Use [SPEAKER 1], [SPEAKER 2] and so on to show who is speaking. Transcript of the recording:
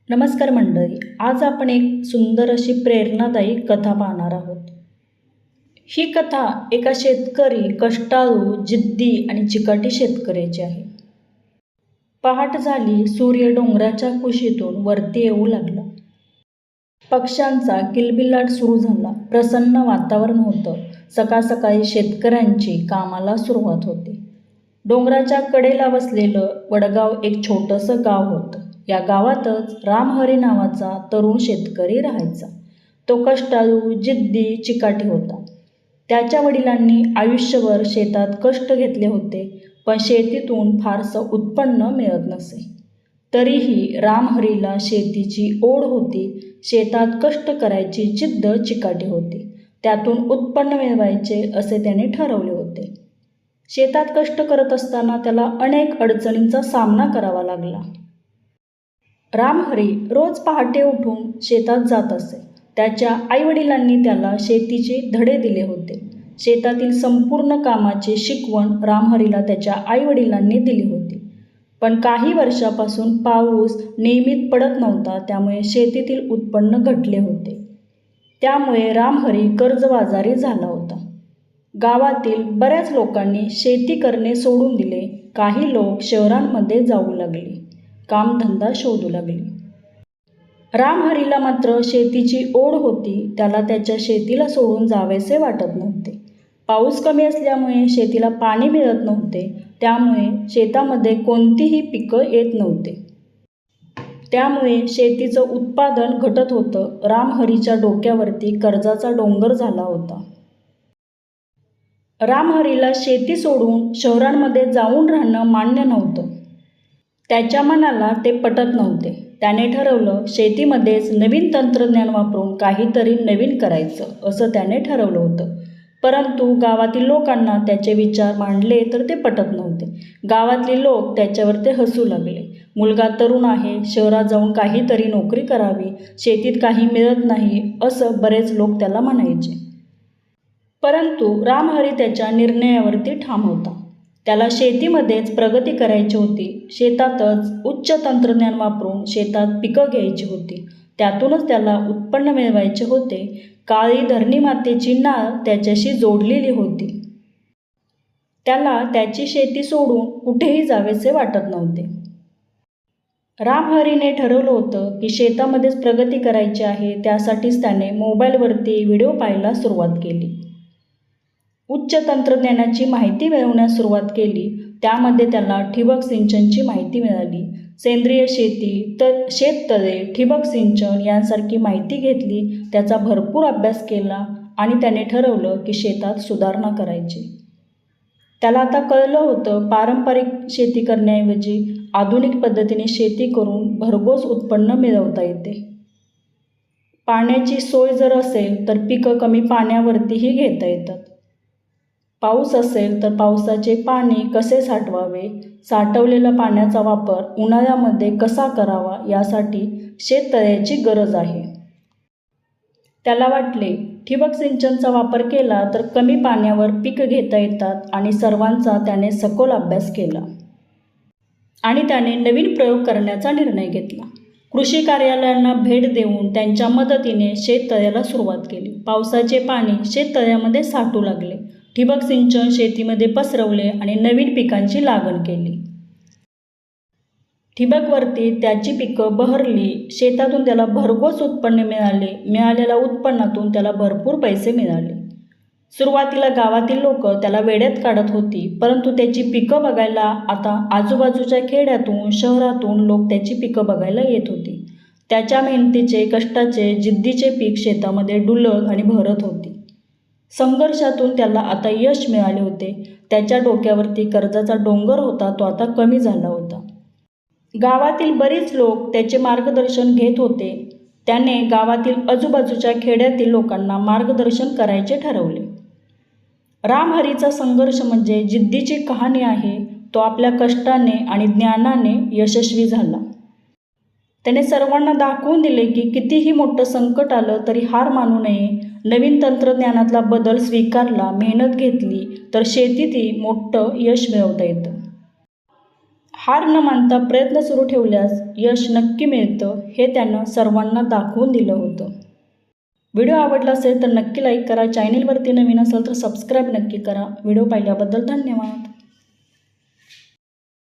[SPEAKER 1] नमस्कार मंडळी, आज आपण एक सुंदर अशी प्रेरणादायी कथा पाहणार आहोत. ही कथा एका शेतकरी, कष्टाळू, जिद्दी आणि चिकाटी शेतकऱ्याची आहे. पहाट झाली, सूर्य डोंगराच्या कुशीतून वरती येऊ लागला. पक्ष्यांचा किलबिलाट सुरू झाला. प्रसन्न वातावरण होतं. सकाळ सकाळी शेतकऱ्यांची कामाला सुरुवात होती. डोंगराच्या कडेला बसलेलं वडगाव एक छोटंसं गाव होतं. या गावातच रामहरी नावाचा तरुण शेतकरी राहायचा. तो कष्टाळू, जिद्दी, चिकाटी होता. त्याच्या वडिलांनी आयुष्यभर शेतात कष्ट घेतले होते, पण शेतीतून फारसं उत्पन्न मिळत नसे. तरीही रामहरीला शेतीची ओढ होती. शेतात कष्ट करायची जिद्द, चिकाटी होती. त्यातून उत्पन्न मिळवायचे असे त्याने ठरवले होते. शेतात कष्ट करत असताना त्याला अनेक अडचणींचा सामना करावा लागला. रामहरी रोज पहाटे उठून शेतात जात असे. त्याच्या आईवडिलांनी त्याला शेतीचे धडे दिले होते. शेतातील संपूर्ण कामाची शिकवण रामहरीला त्याच्या आईवडिलांनी दिली होती. पण काही वर्षापासून पाऊस नियमित पडत नव्हता, त्यामुळे शेतीतील उत्पन्न घटले होते. त्यामुळे रामहरी कर्जबाजारी झाला होता. गावातील बऱ्याच लोकांनी शेती करणे सोडून दिले. काही लोक शहरांमध्ये जाऊ लागले, कामधंदा शोधू लागले. रामहरीला मात्र शेतीची ओढ होती. त्याला त्याच्या शेतीला सोडून जावेसे वाटत नव्हते. पाऊस कमी असल्यामुळे शेतीला पाणी मिळत नव्हते. त्यामुळे शेतामध्ये कोणतीही पिकं येत नव्हते. त्यामुळे शेतीचं उत्पादन घटत होतं. रामहरीच्या डोक्यावरती कर्जाचा डोंगर झाला होता. रामहरीला शेती सोडून शहरांमध्ये जाऊन राहणं मान्य नव्हतं. त्याच्या मनाला ते पटत नव्हते. त्याने ठरवलं, शेतीमध्येच नवीन तंत्रज्ञान वापरून काहीतरी नवीन करायचं असं त्याने ठरवलं होतं. परंतु गावातील लोकांना त्याचे विचार मांडले तर ते पटत नव्हते. गावातले लोक त्याच्यावर ते हसू लागले. मुलगा तरुण आहे, शहरात जाऊन काहीतरी नोकरी करावी, शेतीत काही मिळत नाही असं बरेच लोक त्याला म्हणायचे. परंतु रामहरी त्याच्या निर्णयावरती ठाम होता. त्याला शेतीमध्येच प्रगती करायची होती. शेतातच उच्च तंत्रज्ञान वापरून शेतात पिकं घ्यायची होती. त्यातूनच त्याला उत्पन्न मिळवायचे होते. काळी धरणी मातेची नाळ त्याच्याशी जोडलेली होती. त्याला त्याची शेती सोडून कुठेही जावेसे वाटत नव्हते. रामहरीने ठरवलं होतं की शेतामध्येच प्रगती करायची आहे. त्यासाठीच त्याने मोबाईलवरती व्हिडिओ पाहायला सुरुवात केली. उच्च तंत्रज्ञानाची माहिती मिळवण्यास सुरुवात केली. त्यामध्ये त्याला ठिबक सिंचनची माहिती मिळाली. सेंद्रिय शेती, शेततळे, ठिबक सिंचन यांसारखी माहिती घेतली. त्याचा भरपूर अभ्यास केला आणि त्याने ठरवलं की शेतात सुधारणा करायची. त्याला आता कळलं होतं, पारंपरिक शेती करण्याऐवजी आधुनिक पद्धतीने शेती करून भरघोस उत्पन्न मिळवता येते. पाण्याची सोय जर असेल तर पिकं कमी पाण्यावरतीही घेता येतात. पाऊस असेल तर पावसाचे पाणी कसे साठवावे, साठवलेल्या पाण्याचा वापर उन्हाळ्यामध्ये कसा करावा यासाठी शेततळ्याची गरज आहे. त्याला वाटले, ठिबक सिंचनचा वापर केला तर कमी पाण्यावर पीक घेता येतात आणि सर्वांचा त्याने सखोल अभ्यास केला आणि त्याने नवीन प्रयोग करण्याचा निर्णय घेतला. कृषी कार्यालयांना भेट देऊन त्यांच्या मदतीने शेततळ्याला सुरुवात केली. पावसाचे पाणी शेततळ्यामध्ये साठू लागले. ठिबक सिंचन शेतीमध्ये पसरवले आणि नवीन पिकांची लागण केली. ठिबकवरती त्याची पिकं बहरली. शेतातून त्याला भरघोस उत्पन्न मिळाले. मिळालेल्या उत्पन्नातून त्याला भरपूर पैसे मिळाले. सुरुवातीला गावातील लोक त्याला वेड्यात काढत होती, परंतु त्याची पिकं बघायला आता आजूबाजूच्या खेड्यातून, शहरातून लोक त्याची पिकं बघायला येत होती. त्याच्या मेहनतीचे, कष्टाचे, जिद्दीचे पीक शेतामध्ये डुलत आणि भरत होती. संघर्षातून त्याला आता यश मिळाले होते. त्याच्या डोक्यावरती कर्जाचा डोंगर होता, तो आता कमी झाला होता. गावातील बरीच लोक त्याचे मार्गदर्शन घेत होते. त्याने गावातील आजूबाजूच्या खेड्यातील लोकांना मार्गदर्शन करायचे ठरवले. रामहरीचा संघर्ष म्हणजे जिद्दीची कहाणी आहे. तो आपल्या कष्टाने आणि ज्ञानाने यशस्वी झाला. त्याने सर्वांना दाखवून दिले की कितीही मोठं संकट आलं तरी हार मानू नये. नवीन तंत्रज्ञानातला बदल स्वीकारला, मेहनत घेतली तर शेतीतही मोठं यश मिळवता येतं. हार न मानता प्रयत्न सुरू ठेवल्यास यश नक्की मिळतं हे त्यानं सर्वांना दाखवून दिलं होतं. व्हिडिओ आवडला असेल तर नक्की लाईक करा. चॅनेलवरती नवीन असेल तर सबस्क्राईब नक्की करा. व्हिडिओ पाहिल्याबद्दल धन्यवाद.